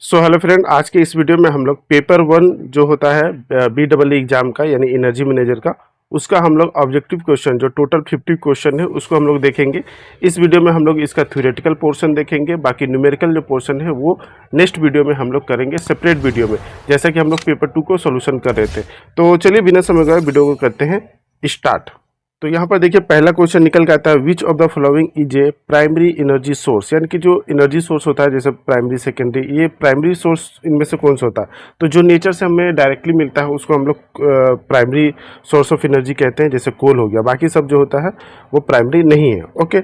Hello friend, आज के इस वीडियो में हम लोग पेपर वन जो होता है BEE एग्जाम का यानी एनर्जी मैनेजर का, उसका हम लोग ऑब्जेक्टिव क्वेश्चन जो टोटल 50 क्वेश्चन है उसको हम लोग देखेंगे। इस वीडियो में हम लोग इसका थ्योरेटिकल पोर्शन देखेंगे, बाकी न्यूमेरिकल जो पोर्शन है वो नेक्स्ट वीडियो में हम लोग करेंगे सेपरेट वीडियो में, जैसा कि हम लोग पेपर 2 को सोल्यूशन कर रहे थे। तो चलिए बिना समय गए वीडियो को करते हैं स्टार्ट। तो यहाँ पर देखिए पहला क्वेश्चन निकल के आता है, which of the following is A primary energy source, यानी कि जो एनर्जी सोर्स होता है जैसे प्राइमरी सेकेंडरी, ये प्राइमरी सोर्स इनमें से कौन सा होता है। तो जो नेचर से हमें डायरेक्टली मिलता है उसको हम लोग प्राइमरी सोर्स ऑफ एनर्जी कहते हैं, जैसे कोल हो गया। बाकी सब जो होता है वो प्राइमरी नहीं है। ओके,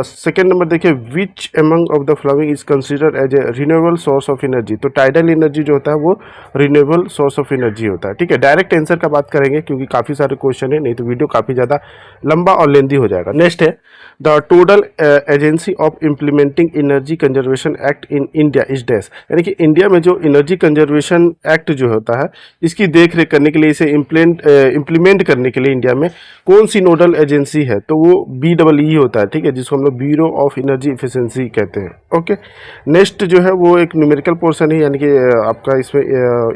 सेकेंड नंबर देखिए, which among of the following is considered as a renewable source of energy. तो टाइडल एनर्जी जो होता है वो रिन्यूएबल सोर्स ऑफ एनर्जी होता है। ठीक है, डायरेक्ट आंसर का बात करेंगे क्योंकि काफ़ी सारे क्वेश्चन है, नहीं तो वीडियो काफ़ी ज़्यादा लंबा और लेंदी हो जाएगा। नेक्स्ट है, the total agency of implementing energy conservation act in India is dash, यानी कि इंडिया में जो एनर्जी कंजर्वेशन एक्ट जो होता है इसकी देख रेख करने के लिए, इसे इम्प्लीमेंट करने के लिए इंडिया में कौन सी नोडल एजेंसी है। तो वो BEE होता है। ठीक है, जिसको हम लोग ब्यूरो ऑफ एनर्जी एफिशिएंसी कहते हैं। ओके, नेक्स्ट जो है वो एक न्यूमेरिकल पोर्शन है, यानी कि आपका इसमें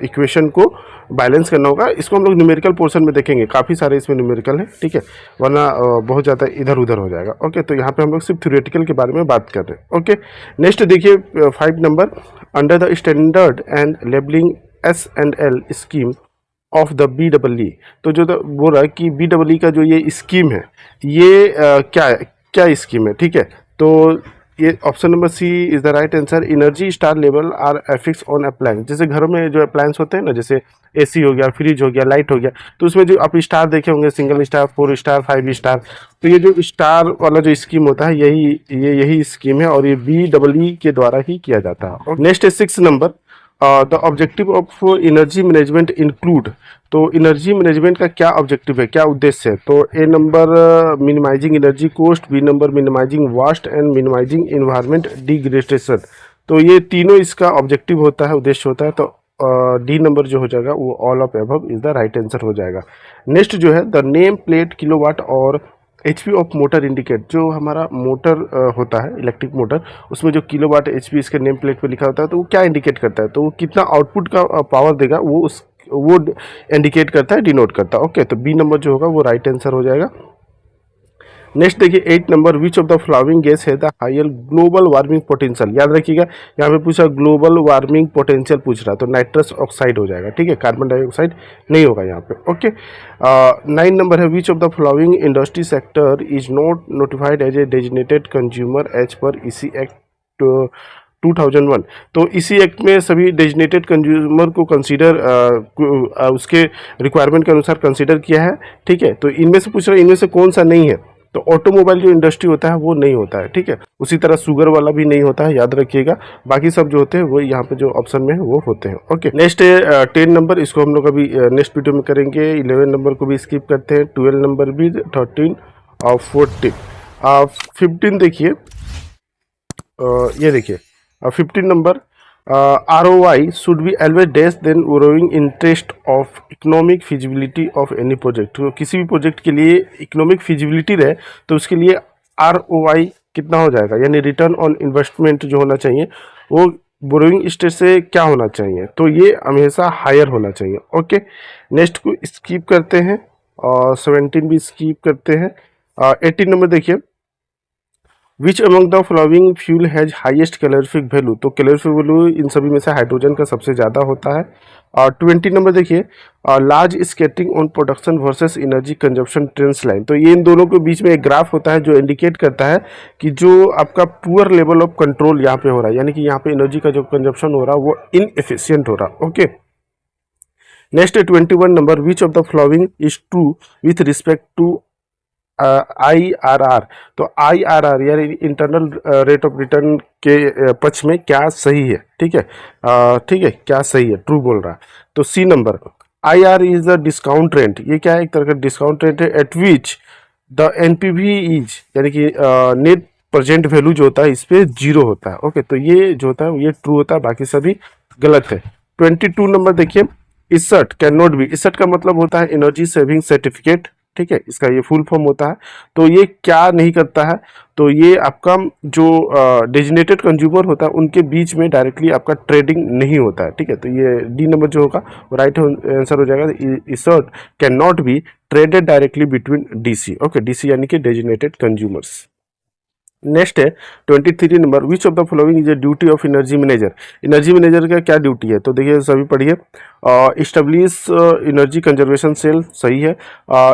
इक्वेशन को बैलेंस करना होगा। इसको हम लोग न्यूमेरिकल पोर्शन में देखेंगे, काफ़ी सारे इसमें न्यूमेरिकल है। ठीक है, वरना बहुत ज़्यादा इधर उधर हो जाएगा। ओके, तो यहाँ पे हम लोग सिर्फ थ्योरेटिकल के बारे में बात कर रहे हैं। ओके, नेक्स्ट देखिए 5 number, under the standard and labelling S&L scheme of the BEE। तो जो बोल रहा है कि BEE का जो ये स्कीम है ये क्या स्कीम है। ठीक है, तो ये option number C is the right answer. Energy star level are affix on appliance, जैसे घरों में जो अप्लायंस होते हैं ना, जैसे AC हो गया, फ्रिज हो गया, लाइट हो गया, तो उसमें जो आप स्टार देखे होंगे, सिंगल स्टार, 4 स्टार, 5 स्टार, तो ये जो स्टार वाला जो स्कीम होता है यही स्कीम है और ये BEE के द्वारा ही किया जाता है। नेक्स्ट है 6 number, the objective of energy management include. तो एनर्जी मैनेजमेंट का क्या ऑब्जेक्टिव है, क्या उद्देश्य है। तो A number minimising energy cost, B number minimising waste and minimising environment degradation. तो ये तीनों इसका ऑब्जेक्टिव होता है, उद्देश्य होता है। तो D नंबर जो हो जाएगा वो all of above is the right answer हो जाएगा। नेक्स्ट जो है, द नेम प्लेट किलोवाट और HP ऑफ मोटर इंडिकेट। जो हमारा मोटर होता है इलेक्ट्रिक मोटर, उसमें जो किलोवाट HP इसके नेम प्लेट पे लिखा होता है, तो वो क्या इंडिकेट करता है, तो वो कितना आउटपुट का पावर देगा वो इंडिकेट करता है, डिनोट करता है। ओके, तो B नंबर जो होगा वो राइट आंसर हो जाएगा। नेक्स्ट देखिए 8 number, which of the following gas है the higher global warming potential. याद रखिएगा, यहाँ पे पूछा ग्लोबल वार्मिंग पोटेंशियल पूछ रहा है, तो नाइट्रस ऑक्साइड हो जाएगा। ठीक है, कार्बन डाइऑक्साइड नहीं होगा यहाँ पे। ओके, 9 नंबर है, which of the following industry sector is not notified as a designated consumer as per EC act 2001। तो इसी एक्ट में सभी डेजिग्नेटेड कंज्यूमर को कंसीडर उसके रिक्वायरमेंट के अनुसार कंसीडर किया है। ठीक है, तो इनमें से पूछ रहा है इनमें से कौन सा नहीं है। तो ऑटोमोबाइल जो इंडस्ट्री होता है वो नहीं होता है। ठीक है, उसी तरह शुगर वाला भी नहीं होता है, याद रखिएगा। बाकी सब जो होते हैं वो यहाँ पे जो ऑप्शन में है वो होते हैं। ओके, नेक्स्ट है 10 नंबर, इसको हम लोग अभी नेक्स्ट वीडियो में करेंगे। 11 नंबर को भी स्किप करते हैं, 12 नंबर भी, 13 और 14। 15 देखिए, ये देखिए 15 number, ROI should be always dash than borrowing interest of economic feasibility of any project. तो किसी भी प्रोजेक्ट के लिए इकोनॉमिक फिजिबिलिटी रहे तो उसके लिए ROI कितना हो जाएगा, यानी रिटर्न ऑन इन्वेस्टमेंट जो होना चाहिए वो बोरोइंग इंटरेस्ट से क्या होना चाहिए, तो ये हमेशा हायर होना चाहिए। ओके, नेक्स्ट को स्किप करते हैं और 17 भी स्किप करते हैं। 18 नंबर देखिए, which among the following fuel has highest calorific value. तो कैलोरीफिक वैल्यू इन सभी में से हाइड्रोजन का सबसे ज़्यादा होता है। और 20 नंबर देखिए, large skating on production versus energy consumption trends line. तो ये इन दोनों के बीच में एक ग्राफ होता है जो इंडिकेट करता है कि जो आपका पुअर लेवल ऑफ कंट्रोल यहाँ पे हो रहा है, यानी कि यहाँ पे एनर्जी का जो कंजप्शन हो रहा है वो इनएफिशिएंट हो रहा है। Okay, next 21 number, which of the following is true with respect to IRR। तो IRR यानी इंटरनल रेट ऑफ रिटर्न के पक्ष में क्या सही है। ठीक है, ठीक है, क्या सही है, ट्रू बोल रहा है। तो C number, IR is the discount rate. ये क्या है, एक तरह का डिस्काउंट रेट है eight which the NPV is, यानी कि नेट प्रेजेंट वैल्यू जो होता है इस पे 0 होता है। ओके, तो ये जो होता है ये ट्रू होता है, बाकी सभी गलत है। 22 नंबर देखिए, इसट कैन नॉट बी। इसट का मतलब होता है एनर्जी सेविंग सर्टिफिकेट। ठीक है, इसका ये फुल फॉर्म होता है। तो ये क्या नहीं करता है, तो ये आपका जो डेजिग्नेटेड कंज्यूमर होता है उनके बीच में डायरेक्टली आपका ट्रेडिंग नहीं होता है, ठीक है। तो ये डी नंबर जो होगा वो राइट आंसर हो जाएगा। ESCerts can not be traded directly between DC, okay, DC यानी कि डेजिग्नेटेड कंज्यूमर्स। नेक्स्ट है 23 number, which of the following is a duty of energy manager. Energy manager का क्या ड्यूटी है, तो देखिए सभी पढ़िए। इस्टेब्लिश एनर्जी कंजर्वेशन सेल, सही है।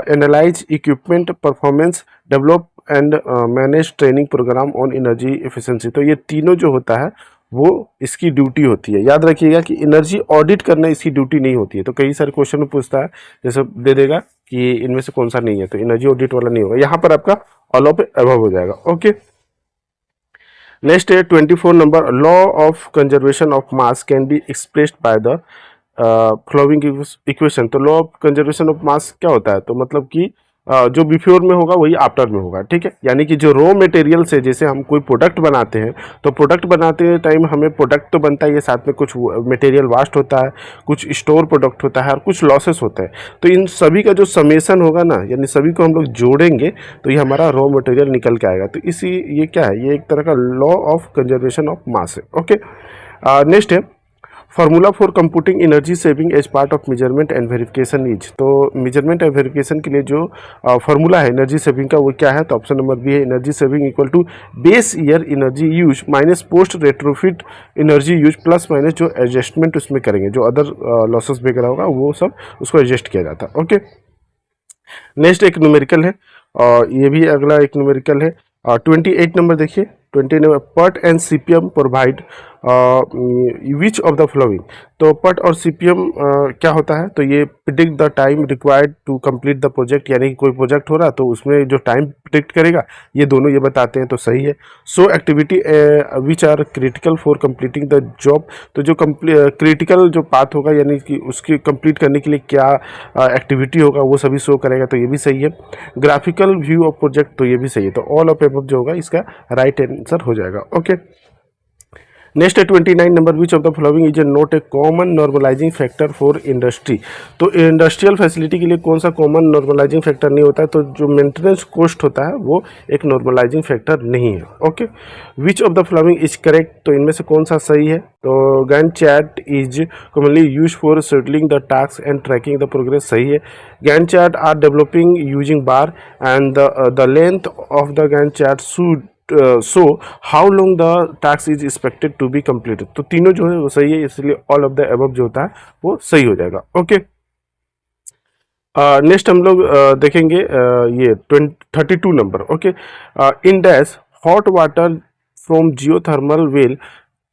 Analyse equipment performance, develop and manage training programme on energy efficiency. तो ये तीनों जो होता है वो इसकी ड्यूटी होती है। याद रखिएगा कि एनर्जी ऑडिट करना इसकी ड्यूटी नहीं होती है। तो कई सारे क्वेश्चन में पूछता है, जैसे दे देगा कि इनमें से कौन सा नहीं है, तो एनर्जी ऑडिट वाला नहीं होगा, यहाँ पर आपका ऑल ऑफ अबव हो जाएगा, ओके। नेक्स्ट है 24 number, law of conservation of mass can be expressed by the flowing equation. तो law of conservation of mass क्या होता है, तो मतलब कि जो बिफोर में होगा वही आफ्टर में होगा, ठीक है। यानी कि जो रॉ मटेरियल से जैसे हम कोई प्रोडक्ट बनाते हैं, तो प्रोडक्ट बनाते टाइम हमें प्रोडक्ट तो बनता ही है, साथ में कुछ मटेरियल वास्ट होता है, कुछ स्टोर प्रोडक्ट होता है और कुछ लॉसेस होता है। तो इन सभी का जो समेसन होगा ना, यानी सभी को हम लोग जोड़ेंगे तो ये हमारा रॉ मटेरियल निकल के आएगा। तो इसी ये क्या है, ये एक तरह का law of conservation of mass है, ओके। नेक्स्ट है formula for computing energy saving as part of measurement and verification is. तो मेजरमेंट एंड वेरिफिकेशन के लिए जो फार्मूला है एनर्जी सेविंग का वो क्या है, तो ऑप्शन नंबर बी है, energy saving equal to base year energy use minus post retrofit energy use plus minus जो एडजस्टमेंट उसमें करेंगे, जो अदर लॉसेस वगैरह होगा वो सब उसको एडजस्ट किया जाता है, ओके। नेक्स्ट एक न्यूमेरिकल है, और ये भी अगला एक न्यूमेरिकल है। 28 नंबर देखिए, 20 number, PERT and CPM provide which of the following. तो पट और सीपीएम क्या होता है, तो ये predict the time required to complete the project, यानी कि कोई प्रोजेक्ट हो रहा है तो उसमें जो टाइम प्रिडिक्ट करेगा, ये दोनों ये बताते हैं, तो सही है। So activity which are critical for completing the job. तो जो क्रिटिकल जो पाथ होगा, यानी कि उसकी कंप्लीट करने के लिए क्या एक्टिविटी होगा वो सभी शो करेगा, तो ये भी सही है। ग्राफिकल व्यू ऑफ प्रोजेक्ट, तो ये भी सही है। तो ऑल ऑफ एबव जो होगा इसका राइट आंसर हो जाएगा, ओके। नेक्स्ट है 29 number, which of the following is not a common normalising factor for industry. तो इंडस्ट्रियल फैसिलिटी के लिए कौन सा कॉमन नॉर्मलाइजिंग फैक्टर नहीं होता है, तो जो मेंटेनेंस कॉस्ट होता है वो एक नॉर्मलाइजिंग फैक्टर नहीं है, okay. Which of the following is correct, तो इनमें से कौन सा सही है, तो Gantt chart is commonly use for scheduling the task and tracking the progress, सही है। Gantt chart are developing using bar and the length of the Gantt chart should show how long the task is expected to be completed. तो तीनों जो है वो सही है, इसलिए ऑल ऑफ द अबव जो होता है वो सही हो जाएगा, ओके। नेक्स्ट हम लोग देखेंगे ये 32 number, okay. In dash hot water from geothermal well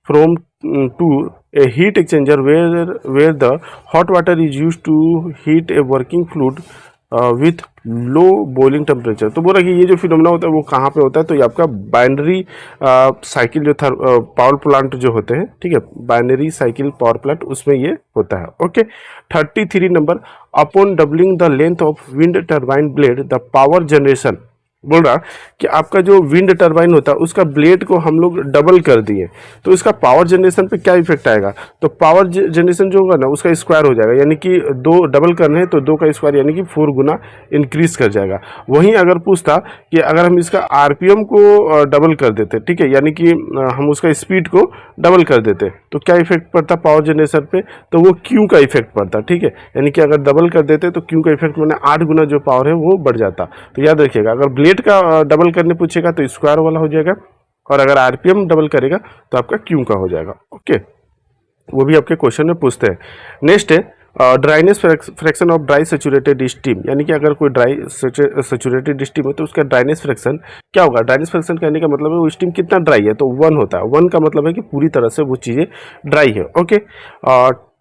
from to a heat exchanger where the hot water is used to heat a working fluid with low boiling temperature. तो बोल रहा कि ये जो फिनोमेना होता है वो कहाँ पे होता है, तो ये आपका बाइनरी साइकिल जो पावर प्लांट जो होते हैं, ठीक है, बाइनरी साइकिल पावर प्लांट उसमें ये होता है, okay. 33 number, upon doubling the length of wind turbine blade the power generation. बोल रहा कि आपका जो विंड टर्बाइन होता है उसका ब्लेड को हम लोग डबल कर दिए तो इसका पावर जनरेशन पे क्या इफेक्ट आएगा, तो पावर जनरेशन जो होगा ना उसका स्क्वायर हो जाएगा, यानी कि दो डबल करने हैं तो दो का स्क्वायर यानी कि 4 गुना इंक्रीज कर जाएगा। वहीं अगर पूछता कि अगर हम इसका आरपीएम को डबल कर देते, ठीक है, यानी कि हम उसका स्पीड को डबल कर देते तो क्या इफेक्ट पड़ता पावर जनरेशन पे, तो वो क्यू का इफेक्ट पड़ता, ठीक है, यानी कि अगर डबल कर देते तो क्यू का इफेक्ट मैंने 8 गुना जो पावर है वो बढ़ जाता। तो याद रखिएगा अगर ब्लेड का डबल करने पूछेगा तो स्क्वायर वाला हो जाएगा, और अगर आरपीएम डबल करेगा तो आपका क्यू का हो जाएगा, ओके। वो भी आपके क्वेश्चन में पूछते हैं। नेक्स्ट है dryness fraction of dry saturated steam, यानी कि अगर कोई ड्राई सेचुरेटेड स्टीम है तो उसका ड्राइनेस फ्रैक्शन क्या होगा। ड्राइनेस फ्रैक्शन कहने का मतलब है वो स्टीम कितना ड्राई है, तो 1 होता है। 1 का मतलब है कि पूरी तरह से वो चीज़ें ड्राई है, okay.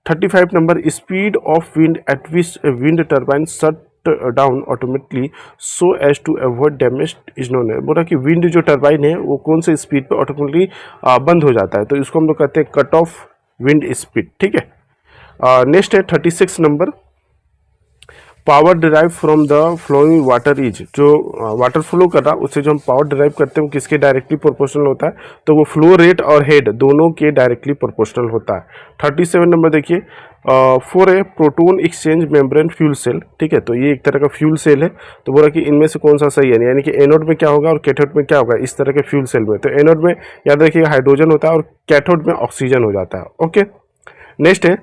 35 number, speed of wind at which wind turbine shut down automatically so as to avoid damage is known है। बोला कि विंड जो टर्बाइन है वो कौन से स्पीड पे ऑटोमेटिकली बंद हो जाता है, तो इसको हम लोग कहते हैं कट ऑफ विंड स्पीड, ठीक है। नेक्स्ट है 36 number, power derive from the flowing water is, जो वाटर फ्लो कर रहा उससे जो हम पावर डिराइव करते हैं वो किसके डायरेक्टली प्रोपोर्शनल होता है, तो वो फ्लो रेट और हेड दोनों के डायरेक्टली प्रोपोर्शनल होता है। 37 नंबर देखिए, for a proton exchange membrane fuel cell, ठीक है, तो ये एक तरह का फ्यूल सेल है। तो बोला कि इनमें से कौन सा सही है, यानी कि एनोड में क्या होगा और कैथोड में क्या होगा, इस तरह के फ्यूल सेल में। तो एनोड में याद रखिएगा हाइड्रोजन होता है और कैथोड में ऑक्सीजन हो जाता है। ओके, नेक्स्ट है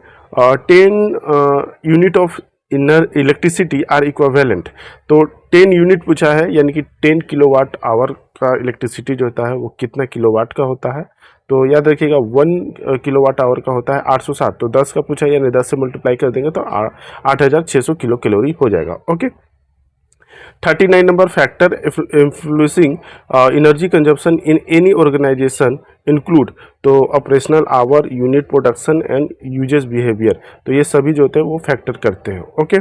10 unit of inner electricity are equivalent. तो 10 यूनिट पूछा है, यानी कि 10 किलोवाट आवर का इलेक्ट्रिसिटी जो होता है वो कितना किलोवाट का होता है। तो याद रखिएगा 1 किलोवाट आवर का होता है 860, तो 10 का पूछा यानी 10 से मल्टीप्लाई कर देंगे तो 8600 किलो कैलोरी हो जाएगा। Okay, 39 number, factor influencing energy consumption in any organisation include, तो operational hour, unit production and uses behaviour, तो ये सभी जो होते हैं वो फैक्टर करते हैं। Okay,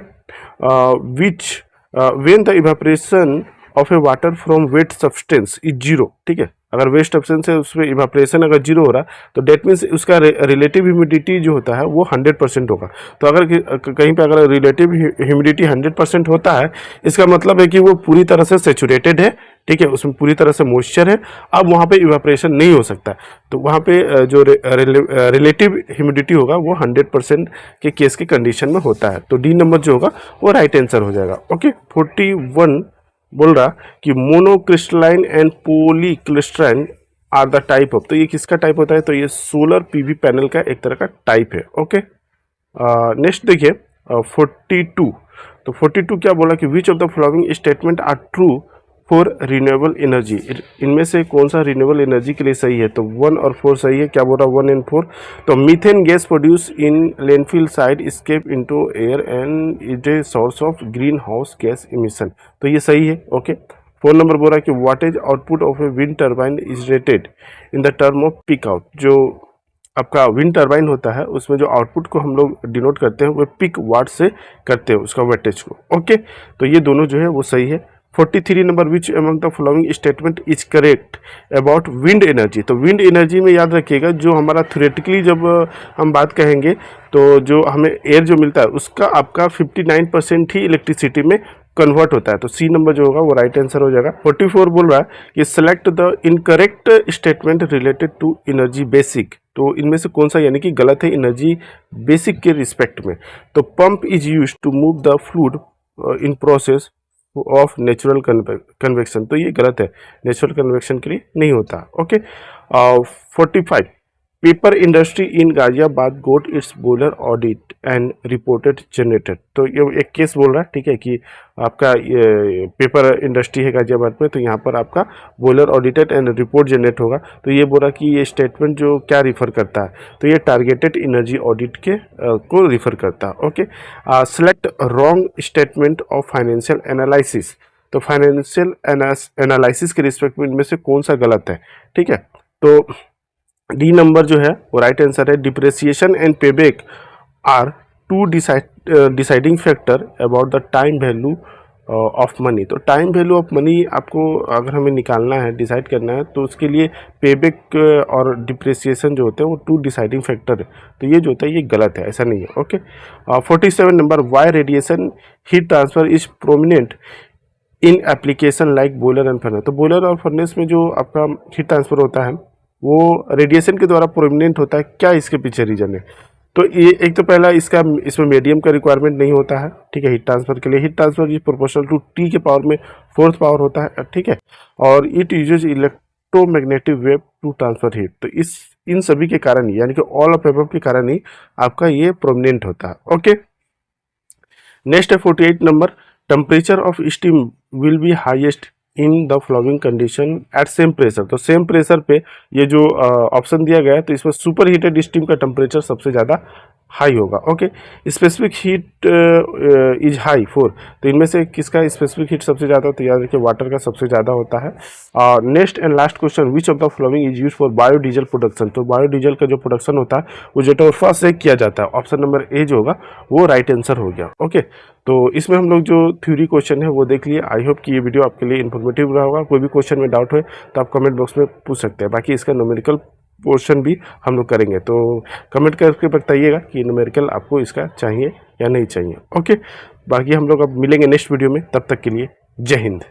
which when the evaporation of a water from wet substance is zero, ठीक है, अगर वेस्ट सब्सटेंस है उसमें इवेपोरेशन अगर जीरो हो रहा तो डेट मीन्स उसका रिलेटिव ह्यूमिडिटी जो होता है वो 100% होगा। तो अगर कहीं पे अगर रिलेटिव ह्यूमिडिटी 100% होता है, इसका मतलब है कि वो पूरी तरह से सेचुरेटेड है, ठीक है, उसमें पूरी तरह से मॉइस्चर है, अब वहाँ पे इवेपोरेशन नहीं हो सकता। तो वहाँ पे जो रिलेटिव ह्यूमिडिटी होगा वो 100% के केस के कंडीशन में होता है। तो डी नंबर जो होगा वो राइट आंसर हो जाएगा। ओके, 41 बोल रहा कि monocrystalline and polycrystalline are the type of, तो ये किसका टाइप होता है, तो ये सोलर पीवी पैनल का एक तरह का टाइप है। ओके, नेक्स्ट देखिए 42, तो 42 क्या बोला कि which of the following statement are true for renewable energy, इनमें से कौन सा रिन्यूएबल एनर्जी के लिए सही है, तो 1 और 4 सही है। क्या बोल रहा 1 एंड 4, तो methane gas produce in landfill site escape into air and is a source of green house gas emission, तो ये सही है। ओके, 4 नंबर बोल रहा है कि wattage output of a wind turbine is rated in the term of peak out, जो आपका विंड टर्बाइन होता है उसमें जो आउटपुट को हम लोग डिनोट करते हैं वो पिक वाट से करते हैं उसका वेटेज को। ओके, तो ये दोनों जो है वो सही है। 43 number, which among the following statement is correct about wind energy, तो विंड एनर्जी में याद रखिएगा जो हमारा थ्योरेटिकली जब हम बात कहेंगे तो जो हमें एयर जो मिलता है उसका आपका 59% ही इलेक्ट्रिसिटी में कन्वर्ट होता है, तो सी नंबर जो होगा वो राइट आंसर हो जाएगा। 44 बोल रहा है कि select the incorrect statement related to energy basic, तो इनमें से कौन सा यानी कि गलत है एनर्जी बेसिक के रिस्पेक्ट में, तो pump is used to move the fluid in process of natural convection, तो ये गलत है, नेचुरल कन्वेक्शन के लिए नहीं होता। Okay, 45, paper industry in Ghaziabad got its boiler audit and reported generated, तो ये एक केस बोल रहा है, ठीक है, कि आपका ये पेपर इंडस्ट्री है गाजियाबाद में, तो यहाँ पर आपका boiler audited and report generate होगा। तो ये बोल रहा कि ये स्टेटमेंट जो क्या रिफर करता है, तो ये टारगेटेड एनर्जी ऑडिट के को रिफर करता है। Okay, select wrong statement of financial analysis, तो फाइनेंशियल एनालिसिस के रिस्पेक्ट में इनमें से कौन सा गलत है, ठीक है, तो डी नंबर जो है वो राइट आंसर है। Depreciation and payback are two deciding factor about the time value of money, तो टाइम वैल्यू ऑफ मनी आपको अगर हमें निकालना है, डिसाइड करना है, तो उसके लिए पेबैक और डिप्रेसिएशन जो होते हैं वो 2 डिसाइडिंग फैक्टर है, तो ये जो होता है ये गलत है, ऐसा नहीं है। Okay, 47 number, why radiation heat transfer is prominent in application like boiler and furnace, तो बॉयलर और फर्नेस में जो आपका हीट ट्रांसफर होता है वो रेडिएशन के द्वारा प्रोमिनेंट होता है, क्या इसके पीछे रीजन है, तो ये एक तो पहला इसमें मीडियम का रिक्वायरमेंट नहीं होता है, ठीक है, हीट ट्रांसफर के लिए heat transfer is proportional to T के पावर में 4th पावर होता है, ठीक है, और it uses electromagnetic wave to transfer heat, तो इन सभी के कारण यानी कि ऑल ऑफ एबव के कारण ही आपका ये प्रोमिनेंट होता है। ओके, नेक्स्ट है 48 number, temperature of steam will be highest in the flowing condition at same pressure, तो सेम प्रेशर पे ये जो ऑप्शन दिया गया है तो इसमें सुपर हीटेड स्टीम का टेम्परेचर सबसे ज़्यादा हाई होगा। Okay, specific heat is high for, तो इनमें से किसका स्पेसिफिक हीट सबसे ज़्यादा, तो याद रखिए वाटर का सबसे ज़्यादा होता है। Next and last question, which of the following is use for biodiesel production, तो बायोडीजल का जो प्रोडक्शन होता है वो जेटोफा से किया जाता है, ऑप्शन नंबर ए जो होगा वो राइट आंसर हो गया। ओके, तो इसमें हम लोग जो थ्योरी क्वेश्चन है वो देख लिए। आई होप कि ये वीडियो आपके लिए इन्फॉर्मेटिव रहा होगा। कोई भी क्वेश्चन में डाउट हो तो आप कमेंट बॉक्स में पूछ सकते हैं, बाकी इसका न्यूमेरिकल पोर्शन भी हम लोग करेंगे, तो कमेंट करके बताइएगा कि न्यूमेरिकल आपको इसका चाहिए या नहीं चाहिए। ओके, बाकी हम लोग अब मिलेंगे नेक्स्ट वीडियो में, तब तक के लिए जय हिंद।